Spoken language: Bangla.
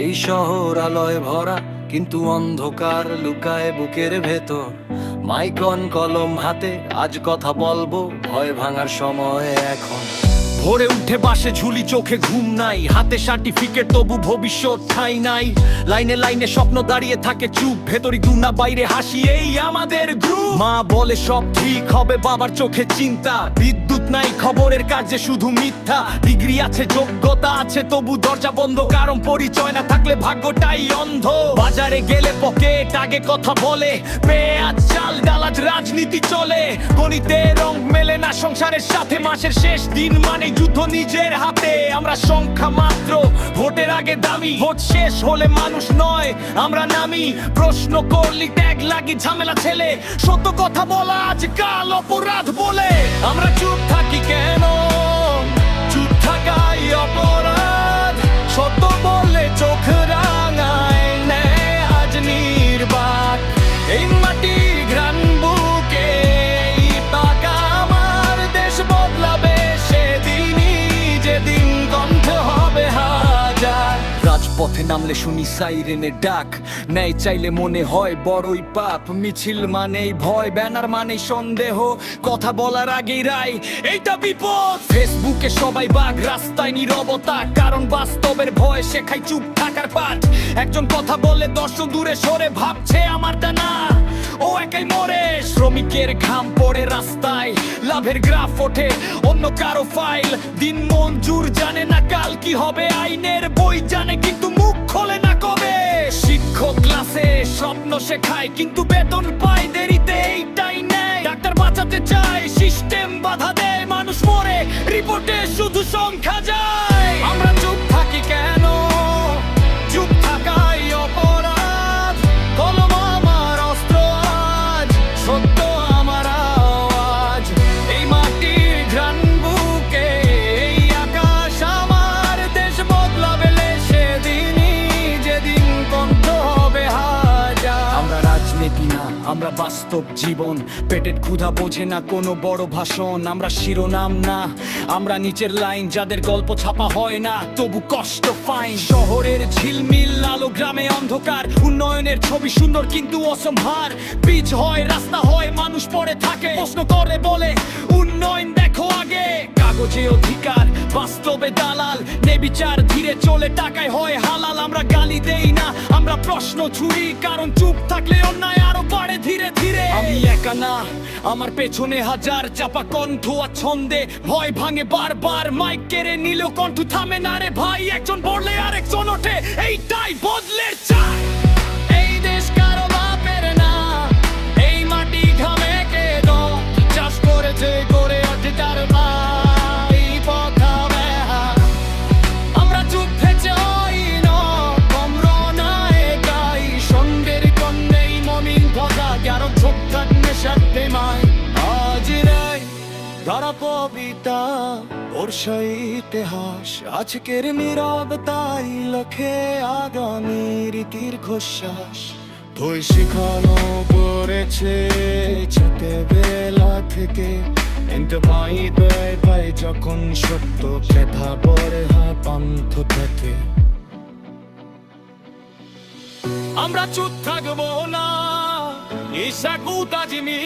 এই শহর আলোয় ভরা, কিন্তু অন্ধকার লুকায় বুকের ভেতর। মাইকন কলম হাতে আজ কথা বলবো, ভয় ভাঙার সময় এখন। ভোরে উঠে বাসে ঝুলি, চোখে ঘুম নাই, হাতে সার্টিফিকেট তবু ভবিষ্যৎ ঠাই নাই। লাইনে লাইনে স্বপ্ন দাঁড়িয়ে থাকে চুপ, ভেতরি গুনা বাইরে হাসি, এই আমাদের গ্রুপ। মা বলে সব ঠিক হবে, বাবার চোখে চিন্তা। বিদ্যুৎ নাই, খবরের কাজে শুধু মিথ্যা। ডিগ্রি আছে, যোগ্যতা আছে, তবু দরজা বন্ধ, কারণ পরিচয় না থাকলে ভাগ্যটাই অন্ধ। বাজারে গেলে পকেট আগে কথা বলে, পেঁয়াজ চাল ডাল আজ রাজনীতি চলে। গণিতে রং মেলে না সংসারের সাথে, মাসের শেষ দিন মানে যুদ্ধ নিজের হাতে। আমরা সংখ্যা মাত্র, ভোটের আগে দামি, ভোট শেষ হলে মানুষ নয় আমরা নামি। প্রশ্ন করলি ট্যাগ লাগি ঝামেলা ছেলে, সত্য কথা বলা আজ কাল অপরাধ বলে। আমরা চুপ থাকি কেন? চুপ থাকাই অপরাধ। সত্য বললে চোখ রাঙায় নেয় আজ নির্বাক। এই মাটি ঘ্রাণ বুকে এই পাকা আমার দেশ বদলাবে সেদিনই, যেদিন কণ্ঠ হবে হাজার। রাজপথে নামলে শুনি সাইরেনের ডাক, ন্যায় চাইলে মনে হয় বড়ই পাপ। মিছিল মানেই ভয়, ব্যানার মানেই সন্দেহ, কথা বলার আগেই রায়, এইটা বিপদ। ফেসবুকে সবাই বাঘ, রাস্তায় নীরবতা, কারণ বাস্তবের ভয় শেখায় চুপ থাকার পাঠ। একজন কথা বলে দর্শক দূরে সরে ভাবছে আমারটা না, ও একাই মরে। শ্রমিকের ঘাম পড়ে রাস্তায়, লাভের গ্রাফ ওঠে অন্য কারো ফাইল। দিন মঞ্জুর জানে না কাল কি হবে, আইনের বই জানে কিন্তু মুখ খোলে না কবে। শিক্ষক ক্লাসে স্বপ্ন শেখায় কিন্তু বেতন পায় দেরিতে, এইটাই নেই। ডাক্তার বাঁচাতে চায়, সিস্টেম বাধা দেয়, মানুষ মরে রিপোর্টে শুধু সংখ্যা যায়। আমরা চুপ থাকি কেন? চুপ থাকাই অপরাধ। কলম আমার অস্ত্র আজ, সত্য আমার আওয়াজ। এই মাটির ঘ্রাণ বুকে এই আকাশ আমার দেশ বদলাবে সেদিনই, যেদিন কণ্ঠ হবে হাজার। আমরা রাজনীতি না, আমরা বাস্তব জীবন। পেটের ক্ষুধা বোঝে না কোনো বড় ভাষণ। আমরা শিরোনাম না, আমরা নিচের লাইন, যাদের গল্প ছাপা হয় না তবু কষ্ট ফাইন। শহরের ঝিলমিল আলো, গ্রামে অন্ধকার। উন্নয়নের ছবি সুন্দর কিন্তু অসম্ভার। পিচ হয়, রাস্তা হয়, মানুষ পড়ে থাকে, প্রশ্ন করে বলে উন্নয়ন দেখো আগে। কাগজে অধিকার, বাস্তবে দালাল, নেবিচার ধীরে চলে, টাকায় হয় হালাল। আমরা গালি দেই না, আমরা প্রশ্ন ছুড়ি, কারণ চুপ থাকলে অন্যায় আরো বাড়ে ধীরে ধীরে। আমি একা না, আমার পেছনে হাজার, চাপা কণ্ঠ আর ছন্দে ভয় ভাঙে বারবার। মাইক কেড়ে নিলেও কণ্ঠ থামে না রে ভাই, একজন বললে আরেকজন ওঠে, এইটাই বদলের চাই। এই দেশ কারো বাপের না, এই মাটি ঘামে কে দম চাষ করেছে করে অধিকার ভাই পথ হবে হার। আমরা চুপ থেছে হই না, কমর না একাই, সঙ্গের কন্যেই মমিন ভজা, কারো চোখ থাকলে সাথে মায়। আজ রাই ধরা কবিতা, বর্ষা ইতিহাস, আজকের নীরবতাই লখে আগামীর দীর্ঘশ্বাস। বই শিখানো পড়েছে ছোটবেলা থেকে, কিন্তু ভাই দয় ভাই যখন সত্য কথা বলে পান্থ থাকে। আমরা চুপ থাকবো না, ঈশা কুতাজ মিল।